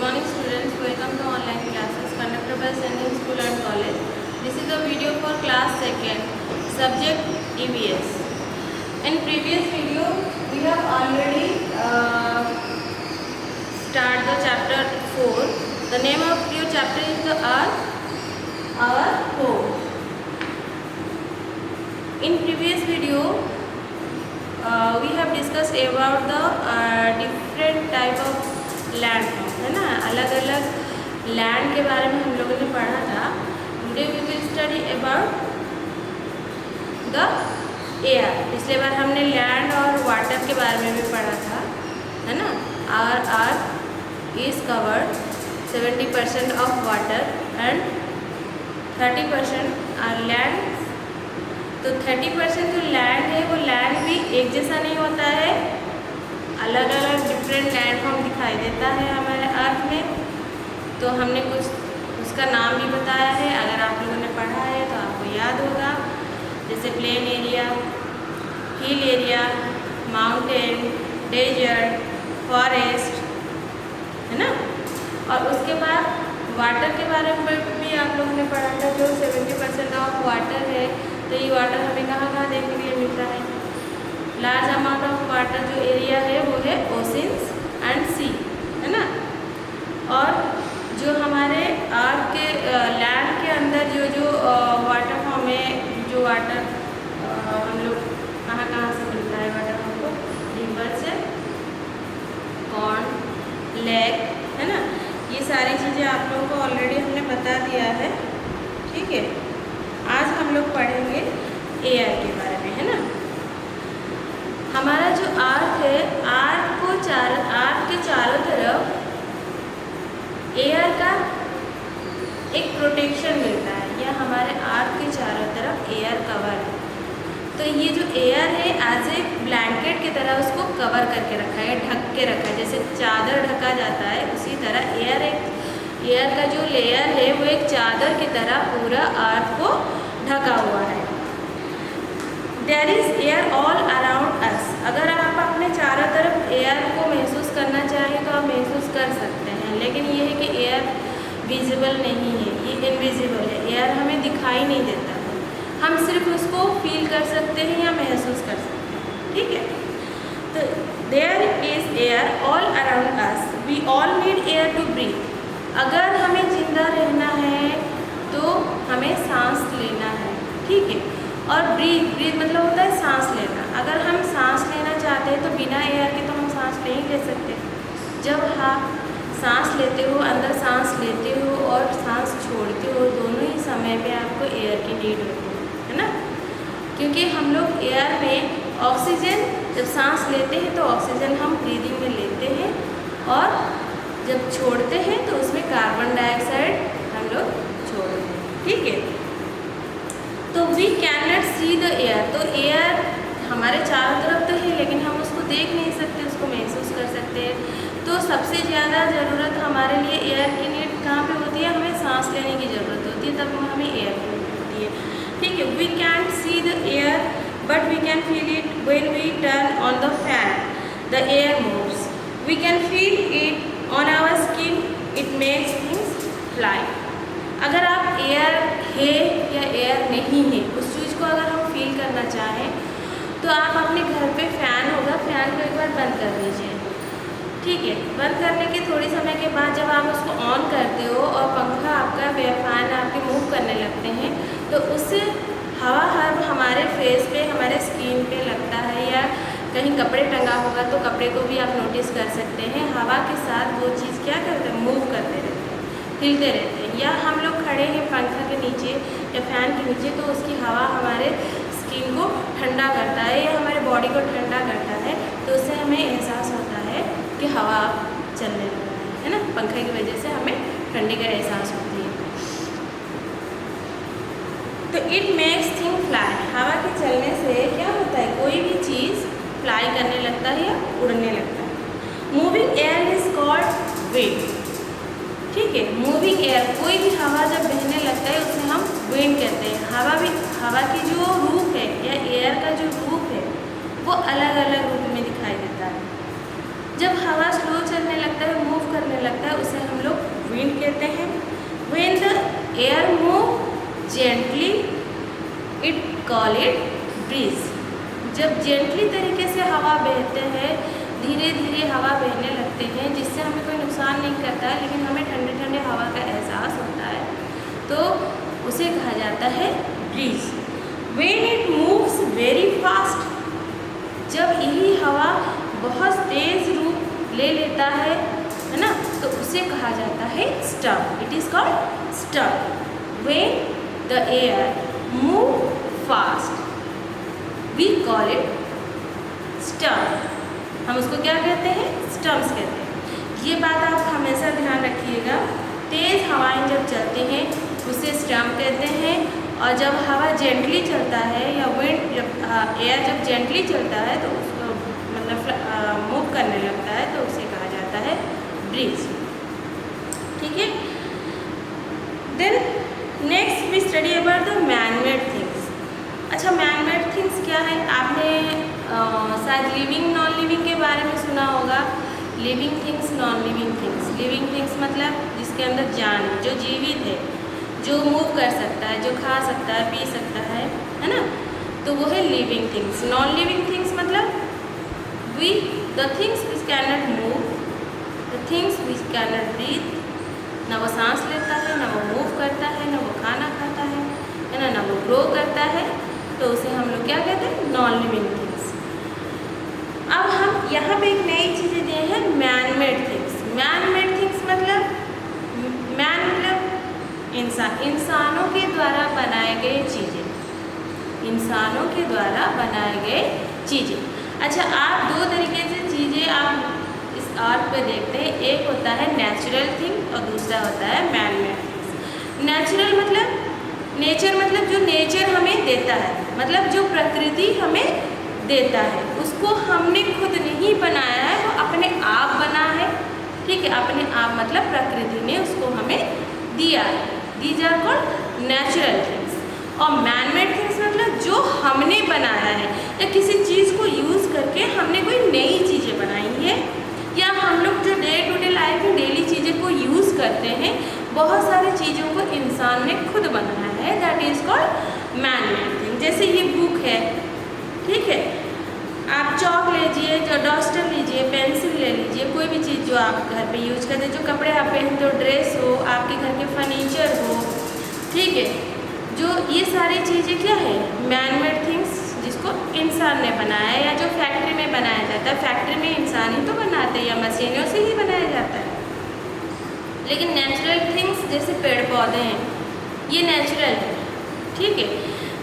morning students, welcome to online classes conducted by Sending School and College. This is a video for class 2nd, subject EVS. In previous video, we have already started the chapter 4. The name of your chapter is the Earth, our home. In previous video, we have discussed about the different type of land है ना, अलग अलग land के बारे में हम लोगों ने पढ़ा था. Today we will study about the air. पिछले बार हमने लैंड और वाटर के बारे में भी पढ़ा था, है ना. Our earth is covered 70% of water and 30% are land. तो 30% जो लैंड है वो लैंड भी एक जैसा नहीं होता है, अलग अलग डिफरेंट लैंड फॉर्म दिखाई देता है हमारे अर्थ में. तो हमने कुछ उसका नाम भी बताया है. अगर आप लोगों ने पढ़ा है तो आपको याद होगा, जैसे plain area, hill area, mountain, desert, forest, है ना. और उसके बाद वाटर के बारे में भी आप लोगों ने पढ़ा था, जो 70% ऑफ वाटर है. तो ये वाटर हमें कहाँ कहाँ देखने के लिए मिलता है. लार्ज अमाउंट ऑफ वाटर जो एरिया है वो है ओशंस एंड सी, है ना. और जो हमारे अर्थ के लैंड के अंदर जो जो वाटर फॉर्म है, जो वाटर हम लोग कहाँ कहाँ से मिलता है वाटर हमको, रिवर से, पॉन्ड, लेक, है ना. ये सारी चीज़ें आप लोगों को ऑलरेडी हमने बता दिया है. ठीक है, आज हम लोग पढ़ेंगे एयर के बारे में, है ना. हमारा जो अर्थ है, अर्थ के चारों तरफ एयर का एक प्रोटेक्शन मिलता है, या हमारे अर्थ के चारों तरफ एयर कवर है. तो ये जो एयर है एज ए ब्लैंकेट की तरह उसको कवर करके रखा है, ढक के रखा है. जैसे चादर ढका जाता है, उसी तरह एयर का जो लेयर है वो एक चादर की तरह पूरा अर्थ को ढका हुआ है. There is air all around us. अगर आप अपने चारों तरफ एयर को महसूस करना चाहें तो आप महसूस कर सकते हैं, लेकिन ये है कि एयर विजिबल नहीं है, ये इनविजिबल है. एयर हमें दिखाई नहीं देता है, हम सिर्फ उसको फील कर सकते हैं या महसूस कर सकते हैं. ठीक है, तो there is air all around us. We all need air to breathe. अगर हमें जिंदा रहना है तो हमें सांस लेना है. ठीक है, और ब्रीथ मतलब होता है सांस लेना. अगर हम सांस लेना चाहते हैं तो बिना एयर के तो हम सांस नहीं ले सकते. जब आप सांस लेते हो, अंदर सांस लेते हो और सांस छोड़ते हो, दोनों ही समय पे आपको एयर की नीड होती है ना. क्योंकि हम लोग एयर में ऑक्सीजन जब सांस लेते हैं तो ऑक्सीजन हम ब्रीदिंग में लेते हैं, और जब छोड़ते हैं तो उसमें कार्बन डाइऑक्साइड हम लोग छोड़ते हैं. ठीक है, तो we can not see the air. तो एयर हमारे चारों तरफ तो है, लेकिन हम उसको देख नहीं सकते, उसको महसूस कर सकते हैं. तो सबसे ज़्यादा ज़रूरत हमारे लिए एयर की नीड कहाँ पे होती है, हमें सांस लेने की ज़रूरत होती है, तब हमें एयर की नीड होती है. ठीक है, we can see the air but we can feel it when we turn on the fan. The air moves. We can feel it on our skin. It makes things fly. अगर आप air है या air नहीं है उस चीज़ को अगर हम फील करना चाहें तो आप अपने घर पे फ़ैन होगा, फ़ैन को एक बार बंद कर दीजिए. ठीक है, बंद करने के थोड़ी समय के बाद जब आप उसको ऑन करते हो और पंखा आपका या फ़ैन आपके मूव करने लगते हैं, तो उससे हवा हमारे फेस पे, हमारे स्किन पे लगता है, या कहीं कपड़े टंगा होगा तो कपड़े को भी आप नोटिस कर सकते हैं. हवा के साथ वो चीज़ क्या करते हैं, मूव करते रहते हैं, हिलते रहते हैं. या हम लोग खड़े हैं पंखा के नीचे या फ़ैन के नीचे, तो उसकी हवा हमारे स्किन को ठंडा करता है या हमारे बॉडी को ठंडा करता है. तो उससे हमें एहसास होता है कि हवा चलने लगा है ना. पंखे की वजह से हमें ठंडी का एहसास होती है. तो इट मेक्स थिंग फ्लाई. हवा के चलने से क्या होता है, कोई भी चीज़ फ्लाई करने लगता है या उड़ने लगता है. Moving air is called wind. ठीक है, मूविंग एयर, कोई भी हवा जब बहने लगता है उसे हम विंड कहते हैं. हवा की जो रूप है या एयर का जो रूप है वो अलग अलग रूप में दिखाई देता है. जब हवा स्लो चलने लगता है, मूव करने लगता है, उसे हम air move gently it call it breeze. जब जेंटली तरीके से हवा बहते हैं, धीरे धीरे हवा बहने लगते हैं, जिससे हमें कोई नुकसान नहीं करता है लेकिन हमें ठंडे ठंडे हवा का एहसास होता है, तो उसे कहा जाता है breeze. When it moves very fast, जब यही हवा बहुत तेज रूप ले लेता है ना, तो उसे कहा जाता है storm. It is called storm. When the air move fast we call it storm. हम उसको क्या कहते हैं? स्टॉर्म्स कहते हैं। ये बात आप हमेशा ध्यान रखिएगा, तेज हवाएं जब चलती हैं उसे स्टॉर्म कहते हैं, और जब हवा जेंटली चलता है या विंड जब एयर जब जेंटली चलता है तो उसको मतलब मूव करने लगता है तो उसे कहा जाता है ब्रीज। ठीक है। Then next we study about the man made things. अच्छा, मैन मेड थिंग्स क्या है? आपने शायद लिविंग नॉन लिविंग के बारे में सुना होगा। Living things, non living things. Living things मतलब जिसके अंदर जान है, जो जीवित है, जो मूव कर सकता है, जो खा सकता है, पी सकता है ना, तो वो है living things. Non living things मतलब we the things which can not move, the things which can not breathe. ना वो सांस लेता है, ना वो मूव करता है, ना वो खाना खाता है ना वो ग्रो करता है, तो उसे हम लोग क्या कहते हैं? Non living things. अब हम यहाँ पे एक नई चीज़ें दिए हैं, man made things. Man made things मतलब मैन मतलब इंसान, इंसानों के द्वारा बनाए गए चीज़ें, इंसानों के द्वारा बनाए गए चीज़ें। अच्छा, आप दो तरीके से चीज़ें आप इस अर्थ पे देखते हैं, एक होता है नेचुरल थिंग और दूसरा होता है मैन मेड थिंग्स। नेचुरल मतलब नेचर मतलब जो नेचर हमें देता है, मतलब जो प्रकृति हमें देता है, उसको हमने खुद नहीं बनाया है, वो अपने आप बना है। ठीक है, अपने आप मतलब प्रकृति ने उसको हमें दिया है। These are called natural things. और मैन मेड थिंग्स मतलब जो हमने बनाया है, या किसी चीज़ को यूज़ करके हमने कोई नई चीज़ें बनाई है, या हम लोग जो डे टू डे लाइफ में डेली चीज़ें को यूज़ करते हैं, बहुत सारी चीज़ों को इंसान ने खुद बनाया है, that is called man made thing. जैसे ये बुक है, ठीक है, आप चौक लीजिए, जो डस्टर लीजिए, पेंसिल ले लीजिए, कोई भी चीज़ जो आप घर पे यूज करते हैं, जो कपड़े आप पहनते हो, ड्रेस हो, आपके घर के फर्नीचर हो, ठीक है, जो ये सारी चीज़ें क्या है? मैन मेड थिंग्स, जिसको इंसान ने बनाया है, या जो फैक्ट्री में बनाया जाता है। फैक्ट्री में इंसान ही तो बनाते हैं या मशीनों से ही बनाया जाता है। लेकिन नेचुरल थिंग्स जैसे पेड़ पौधे हैं, ये नेचुरल है। ठीक है,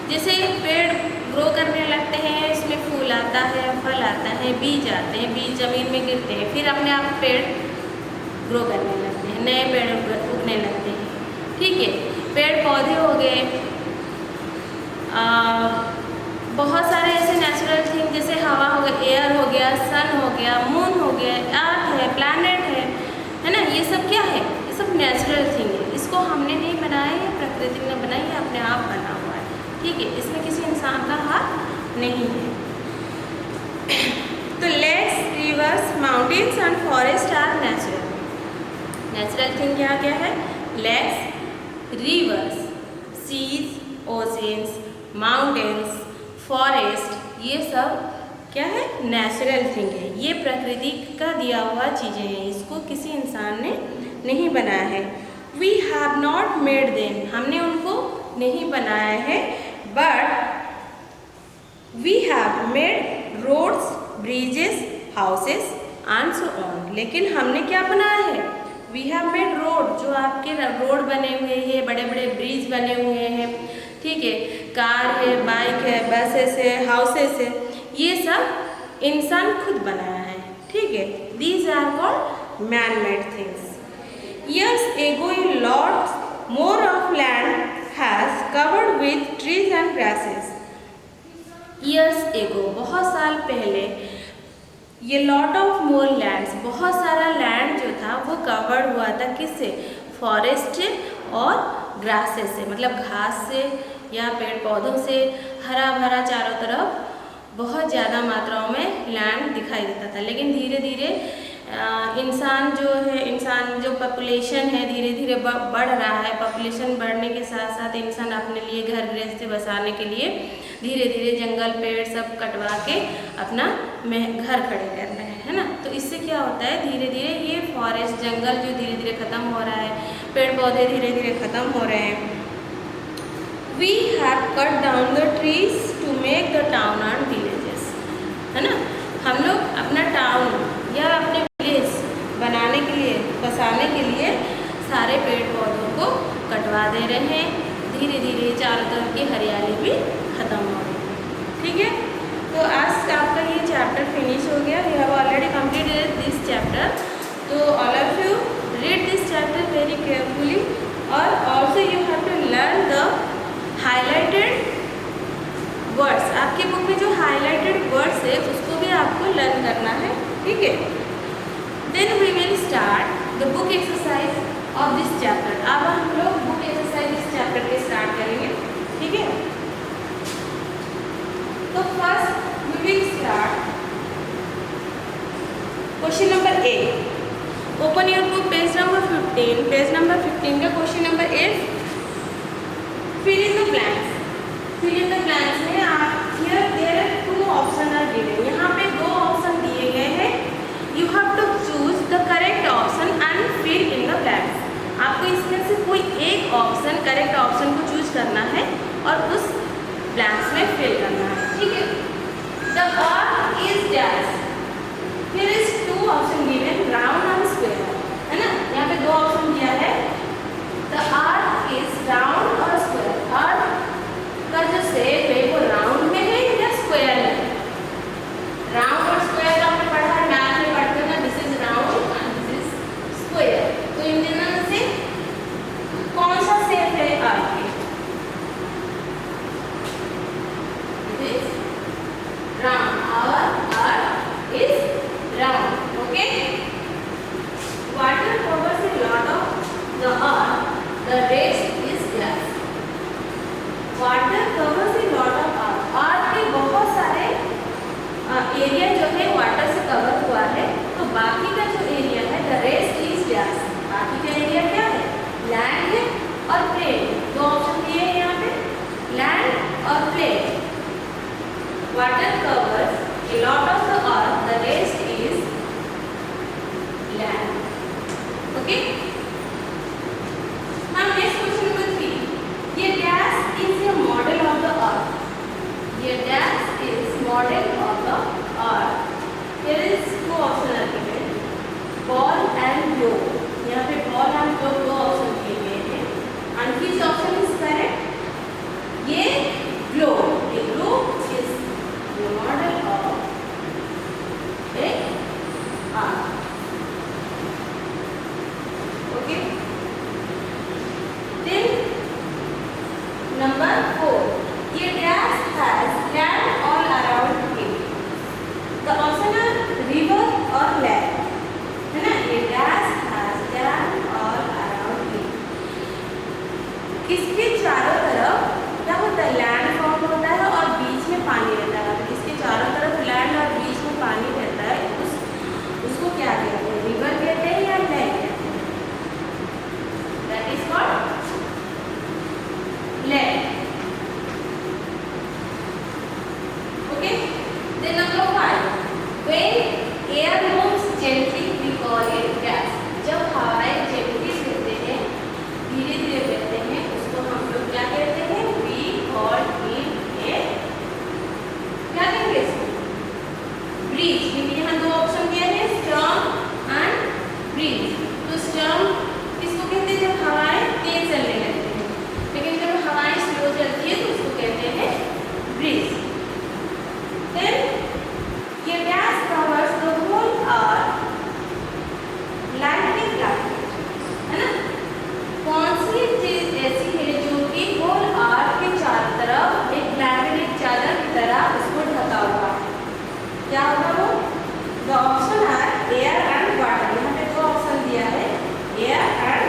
जैसे पेड़ ग्रो करने लगते हैं, इसमें फूल आता है, फल आता है, बीज आते हैं, बीज ज़मीन में गिरते हैं, फिर अपने आप पेड़ ग्रो करने लगते हैं, नए पेड़ उगने लगते हैं। ठीक है, पेड़ पौधे हो गए, बहुत सारे ऐसे नेचुरल थिंग जैसे हवा हो गया, एयर हो गया, सन हो गया, मून हो गया, अर्थ है, प्लैनेट है ना, ये सब क्या है? ये सब नेचुरल थिंग है। इसको हमने नहीं बनाया है, प्रकृति ने बनाई है, अपने आप बना हुआ है। ठीक है, इसमें किसी इंसान का हाथ नहीं है। तो lakes, rivers, mountains and forest are natural. Natural thing क्या क्या है? Lakes, rivers, seas, oceans, mountains, forest, ये सब क्या है? नेचुरल थिंग है। ये प्रकृति का दिया हुआ चीज़ें हैं, इसको किसी इंसान ने नहीं बनाया है। We have not made them, हमने उनको नहीं बनाया है, but we have made roads, bridges, houses and so on. लेकिन हमने क्या बनाया है? वी हैव मेड रोड, जो आपके रोड बने हुए हैं, बड़े बड़े ब्रिज बने हुए हैं, ठीक है, कार है, बाइक है, बसेस है, हाउसेस है, ये सब इंसान खुद बनाया है। ठीक है, these are called man made things. Years ago, a lot more of land has covered with trees and grasses. Years ago, बहुत साल पहले, ये lot of more lands, बहुत सारा लैंड जो था वो कवर्ड हुआ था किससे? फॉरेस्ट और ग्रासेस से, मतलब घास से या पेड़ पौधों से हरा भरा चारों तरफ बहुत ज़्यादा मात्राओं में लैंड दिखाई देता था। लेकिन धीरे धीरे इंसान जो पॉपुलेशन है धीरे धीरे बढ़ रहा है, पॉपुलेशन बढ़ने के साथ साथ इंसान अपने लिए घर गृहस्थी बसाने के लिए धीरे धीरे जंगल पेड़ सब कटवा के अपना घर खड़े कर रहे हैं, है ना। तो इससे क्या होता है, धीरे धीरे ये फॉरेस्ट जंगल जो धीरे धीरे ख़त्म हो रहा है, पेड़ पौधे धीरे धीरे ख़त्म हो रहे हैं। We have cut down the trees to make the town and villages, है ना। हम लोग अपना टाउन या अपने विलेज बनाने के लिए, बसाने के लिए सारे पेड़ पौधों को कटवा दे रहे हैं, धीरे धीरे चारों तरफ की हरियाली भी ख़त्म हो रही है, ठीक है। तो आज आपका ये चैप्टर फिनिश हो गया। We have already completed this chapter. तो all of you read this chapter very carefully और also you have to learn the highlighted words. आपके बुक में जो हाईलाइटेड वर्ड्स है उसको भी आपको लर्न करना है, ठीक है। Then we will start the book exercise of this chapter. अब हम लोग बुक एक्सरसाइज इस चैप्टर के स्टार्ट करेंगे, ठीक है। तो first we will start question number A. Open your book page number 15। Page number 15 का question number A, fill in the blanks. Fill in the blanks में here there are 2 option are given. यहाँ पे 2 option दिए गए हैं। You have to choose the correct option and fill in the blanks. आपको इसमें से कोई एक ऑप्शन, करेक्ट ऑप्शन को चूज करना है और उस ब्लैंक्स में फिल करना है, ठीक है। The earth is dash. Here is 2 option given, round and square, है ना। यहाँ पे 2 ऑप्शन दिया है। द अर्थ इज राउंड और स्क्वायर। अर्थ का जो शेप है वो राउंड में है या स्क्वायर में है। राउंड और स्क्वायर आपने पढ़ा है, मैथ में पढ़ते हैं ना, this is round and this is square. तो इन दोनों में से कौन सा शेप है अर्थ के? round. Our earth is round. Okay. Water covers a lot of the earth. The rest is grass. Water covers a lot of earth. earth के बहुत सारे एरिया जो है वाटर से कवर हुआ है, तो बाकी का जो एरिया है the rest is grass. बाकी का एरिया क्या है? लैंड है और प्लेन। 2 ऑप्शन दिए हैं यहाँ पे, लैंड और plane. Water covers a lot of the earth, the rest is land. Okay. Now next question number 3. ये dash is a model of the earth. ये dash is model of the earth. Here is 2 options are given. Ball and globe. यहाँ पे ball and globe 2 option दिए गए हैं। And which option is correct? ये globe. ये globe is the model of a earth. Okay. Then number 4. ये dash has land all around it. The option are river or lake, है ना। ये dash has land all around it. इसके चारों तरफ क्या होता है? लैंड फॉर्म होता है और बीच में पानी रहता है। इसके चारों तरफ लैंड और बीच में पानी रहता है, उसको क्या कहते हैं? रिवर कहते हैं या लेक कहते हैं? That is called lake. Okay. Then number 5, when air moves gently we call it gas. जब हवाएं जेंटली चलते हैं, धीरे धीरे बहते हैं, उसको हम लोग क्या कहते हैं? क्या कहेंगे इसको? ब्रीज। क्योंकि यहाँ 2 ऑप्शन दिए हैं, स्टॉर्म एंड ब्रीज। तो स्टॉर्म किसको कहते हैं? जब हवाएं तेज चलने लगती हैं, लेकिन जब हवाएं स्लो चलती है तो उसको कहते हैं ब्रीज। देन ये gas covers the whole earth like a blanket, है ना। कौन सी चीज ऐसी है जो कि होल अर्थ के चारों तरफ एक ब्लैंकेट, एक चादर की तरह उसको ढका हुआ है? क्या होगा वो? द ऑप्शन है एयर एंड वाटर। यहाँ पे 2 ऑप्शन दिया है, एयर एंड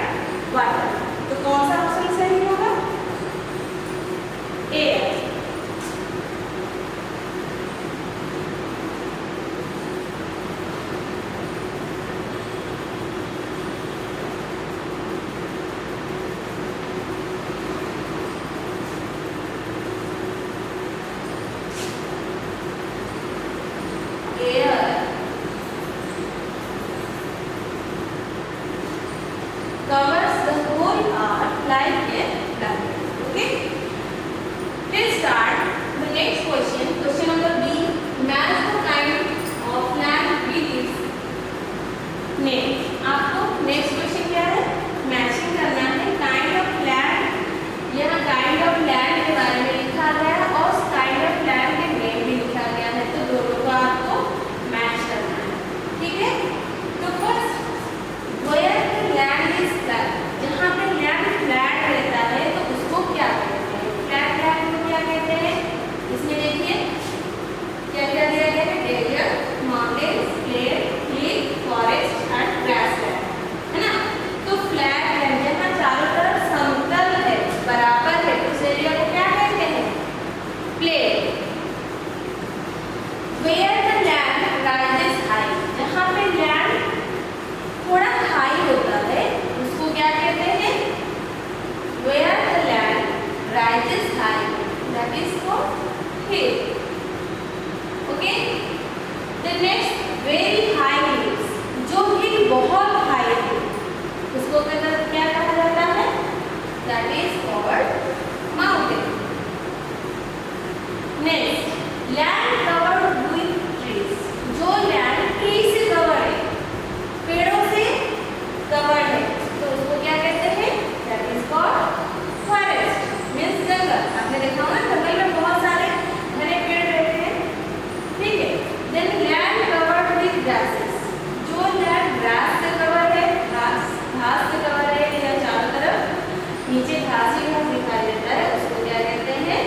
वाटर। तो कौन सा ऑप्शन सही होगा? Air. Hill. Okay. The next very high heels. जो हिल बहुत हाई है उसको क्या कहा जाता है? That is called mountain. Next land covered with trees. जो लैंड ट्री से कवर्ड है, पेड़ों से कवर्ड है, तो उसको क्या कहते हैं? That is called forest. Means जंगल. आपने देखा होगा जंगल में बहुत सारे घने पेड़ रहते हैं. ठीक है. Then land covered with grasses. जो लैंड ग्रास से कवर है, घास से कवर है या चारों तरफ नीचे घास ही घास दिखाई देता है, उसको क्या कहते हैं?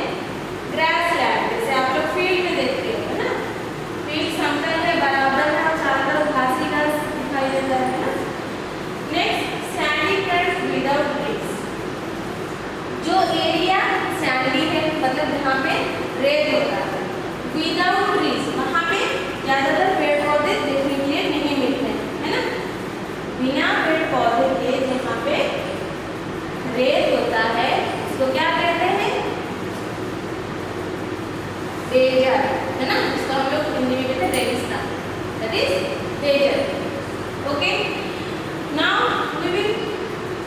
Grass land. जैसे आप लोग फील्ड में देखते हो ना, फील्ड समतल है, बराबर है और चारों तरफ घास ही घास दिखाई देता है ना. Next Sandy flat without trees. जो एरिया सैंडी है, मतलब जहाँ पे रेत होता है, विदाउट ट्रीज, वहाँ पे ज्यादातर पेड़ पौधे देखने के लिए नहीं मिलते हैं, है ना. बिना पेड़ पौधे के जहाँ पे रेत होता है उसको क्या कहते हैं? डेजर्ट, है ना. उसको हम लोग हिंदी में कहते हैं रेगिस्तान. That is desert. Okay. Now we will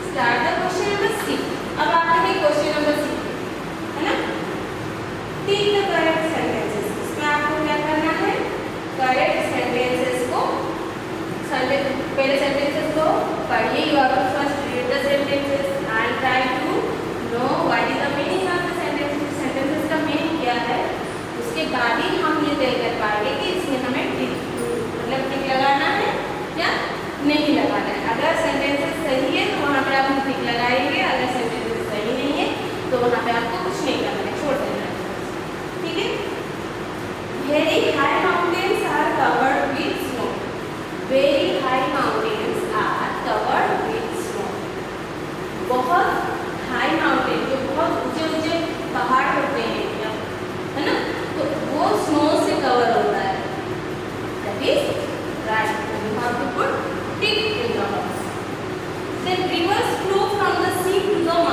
start the question number 6. अब आते हैं क्वेश्चन नंबर 6, है ना. Tick the correct sentences. इसमें आपको क्या करना है? करेक्ट सेंटेंसेस को पहले सेंटेंसेस को पढ़िए. You have to first read the sentences. I try to know what is the meaning of the sentences. Sentences का मीनिंग क्या है, उसके बाद ही हम ये तय कर पाएंगे कि इसमें हमें मतलब टिक लगाना है या नहीं लगाना है. अगर सेंटेंसेस सही है तो वहाँ पे आप टिक लगाएंगे. अगर सेंटेंसेस सही नहीं है तो वहाँ पे आपको कुछ नहीं करना है, छोड़ देना है. ठीक है. Very high mountains are covered with snow. Very